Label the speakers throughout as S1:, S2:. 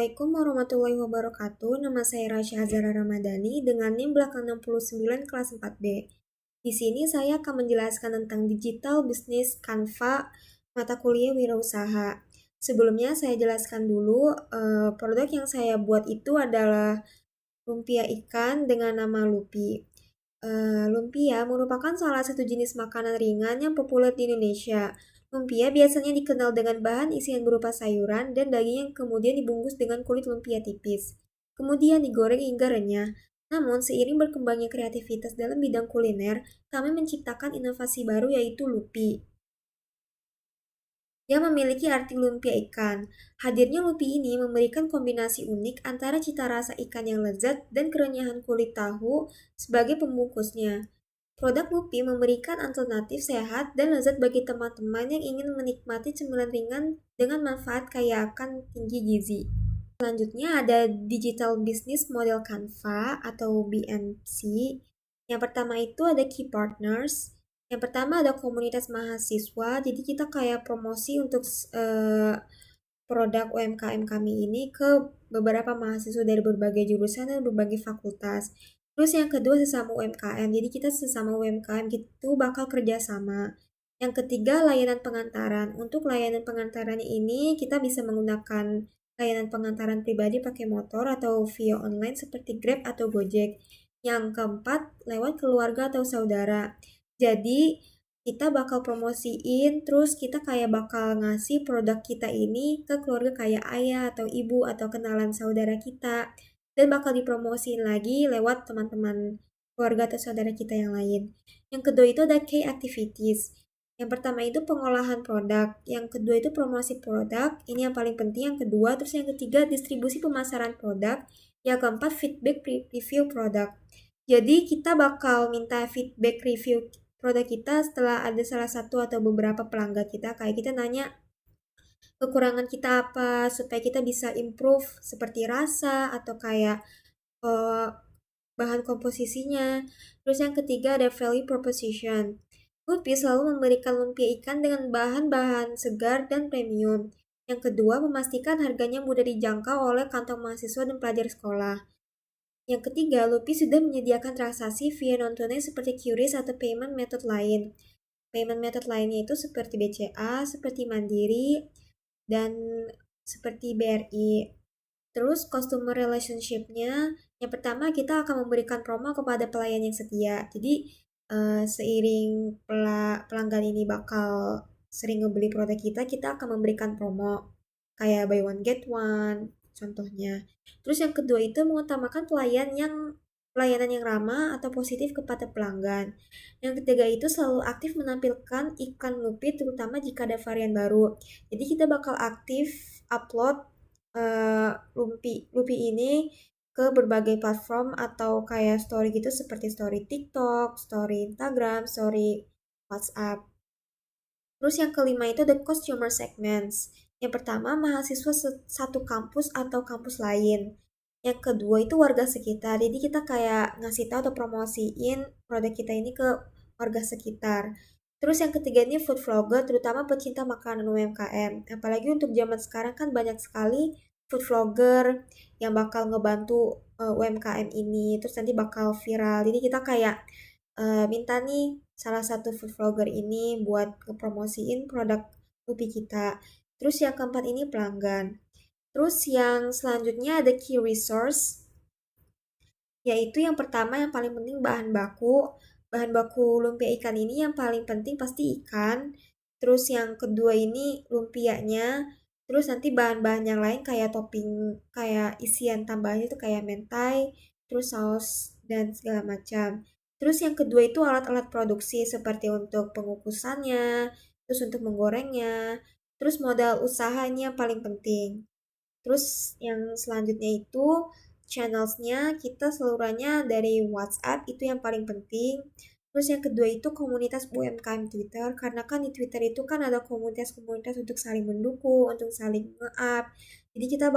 S1: Assalamualaikum warahmatullahi wabarakatuh. Nama saya Rasya Azhara Ramadhani dengan NIM belakang 69 kelas 4B. Di sini saya akan menjelaskan tentang digital business Canva mata kuliah wirausaha. Sebelumnya saya jelaskan dulu produk yang saya buat itu adalah lumpia ikan dengan nama Lupi. Lumpia merupakan salah satu jenis makanan ringan yang populer di Indonesia. Lumpia biasanya dikenal dengan bahan isian berupa sayuran dan daging yang kemudian dibungkus dengan kulit lumpia tipis. Kemudian digoreng hingga renyah. Namun, seiring berkembangnya kreativitas dalam bidang kuliner, kami menciptakan inovasi baru yaitu Lupi yang memiliki arti lumpia ikan. Hadirnya lupi ini memberikan kombinasi unik antara cita rasa ikan yang lezat dan kerenyahan kulit tahu sebagai pembungkusnya. Produk Lupi memberikan alternatif sehat dan lezat bagi teman-teman yang ingin menikmati cemilan ringan dengan manfaat kaya akan tinggi gizi. Selanjutnya ada Digital Business Model Canva atau BMC. Yang pertama itu ada Key Partners. Yang pertama ada komunitas mahasiswa. Jadi kita kayak promosi untuk produk UMKM kami ini ke beberapa mahasiswa dari berbagai jurusan dan berbagai fakultas. Terus yang kedua sesama UMKM. Jadi kita sesama UMKM gitu bakal kerjasama. Yang ketiga layanan pengantaran. Untuk layanan pengantaran ini kita bisa menggunakan layanan pengantaran pribadi pakai motor atau via online seperti Grab atau Gojek. Yang keempat lewat keluarga atau saudara. Jadi kita bakal promosiin, terus kita kayak bakal ngasih produk kita ini ke keluarga kayak ayah atau ibu atau kenalan saudara kita. Dan bakal dipromosiin lagi lewat teman-teman keluarga atau saudara kita yang lain. Yang kedua itu ada key activities. Yang pertama itu pengolahan produk, yang kedua itu promosi produk, ini yang paling penting yang kedua, terus yang ketiga distribusi pemasaran produk, yang keempat feedback review produk. Jadi kita bakal minta feedback review produk kita setelah ada salah satu atau beberapa pelanggan kita, kayak kita nanya kekurangan kita apa supaya kita bisa improve seperti rasa atau kayak uh, bahan komposisinya. Terus yang ketiga ada value proposition. Lupi selalu memberikan lumpia ikan dengan bahan-bahan segar dan premium. Yang kedua, memastikan harganya mudah dijangkau oleh kantong mahasiswa dan pelajar sekolah. Yang ketiga, Lupi sudah menyediakan transaksi via non-tunai seperti QRIS atau payment method lain. Payment method lainnya itu seperti BCA, seperti Mandiri, dan seperti BRI. Terus customer relationship-nya, yang pertama kita akan memberikan promo kepada pelayan yang setia. Jadi seiring pelanggan ini bakal sering ngebeli produk kita, kita akan memberikan promo kayak buy one get one contohnya. Terus yang kedua itu mengutamakan pelayanan yang ramah atau positif kepada pelanggan. Yang ketiga itu selalu aktif menampilkan iklan Lupi terutama jika ada varian baru. Jadi kita bakal aktif upload Lupi ini ke berbagai platform atau kayak story gitu seperti story TikTok, story Instagram, story WhatsApp. Terus yang kelima itu the customer segments. Yang pertama mahasiswa satu kampus atau kampus lain. Yang kedua itu warga sekitar. Jadi kita kayak ngasih tahu atau promosiin produk kita ini ke warga sekitar. Terus yang ketiga ini food vlogger, terutama pecinta makanan UMKM. Apalagi untuk zaman sekarang kan banyak sekali food vlogger yang bakal ngebantu UMKM ini. Terus nanti bakal viral. Jadi kita kayak minta nih salah satu food vlogger ini buat ngepromosiin produk Lupi kita. Terus yang keempat ini pelanggan. Terus yang selanjutnya ada key resource, yaitu yang pertama yang paling penting bahan baku. Bahan baku lumpia ikan ini yang paling penting pasti ikan. Terus yang kedua ini lumpianya. Terus nanti bahan-bahan yang lain kayak topping, kayak isian tambahannya itu kayak mentai, terus saus dan segala macam. Terus yang kedua itu alat-alat produksi seperti untuk pengukusannya, terus untuk menggorengnya, terus modal usahanya yang paling penting. Terus yang selanjutnya itu channelsnya kita seluruhnya dari WhatsApp itu yang paling penting. Terus yang kedua itu komunitas UMKM Twitter karena kan di Twitter itu kan ada komunitas-komunitas untuk saling mendukung, untuk saling nge-up. Jadi kita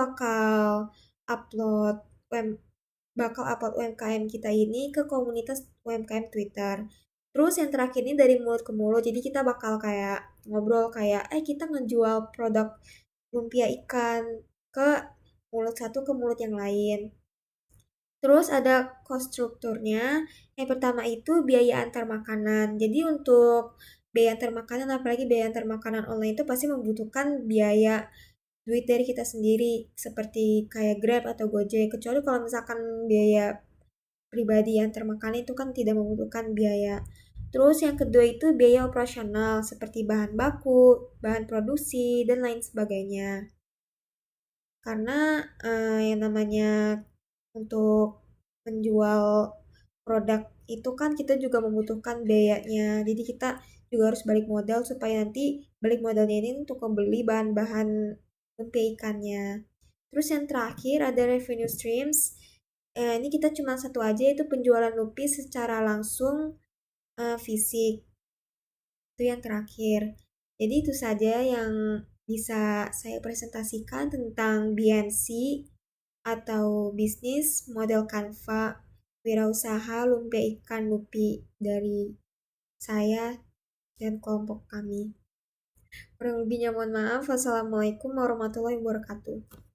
S1: upload UM, bakal upload UMKM kita ini ke komunitas UMKM Twitter. Terus yang terakhir ini dari mulut ke mulut. Jadi kita bakal kayak ngobrol kayak kita ngejual produk lumpia ikan ke mulut satu ke mulut yang lain. Terus ada cost strukturnya. Yang pertama itu biaya antar makanan. Jadi untuk biaya antar makanan, apalagi biaya antar makanan online itu pasti membutuhkan biaya duit dari kita sendiri, seperti kayak Grab atau Gojek. Kecuali kalau misalkan biaya pribadi antar makanan itu kan tidak membutuhkan biaya. Terus yang kedua itu biaya operasional, seperti bahan baku, bahan produksi, dan lain sebagainya. Karena yang namanya untuk menjual produk itu kan kita juga membutuhkan biayanya. Jadi kita juga harus balik modal supaya nanti balik modalnya ini untuk membeli bahan-bahan lumpia ikannya. Terus yang terakhir ada revenue streams. Ini kita cuma satu aja, itu penjualan lumpia secara langsung fisik. Itu yang terakhir. Jadi itu saja yang bisa saya presentasikan tentang BNC atau bisnis model Canva wirausaha lumpia ikan Lupi dari saya dan kelompok kami. Kurang lebihnya mohon maaf. Wassalamualaikum warahmatullahi wabarakatuh.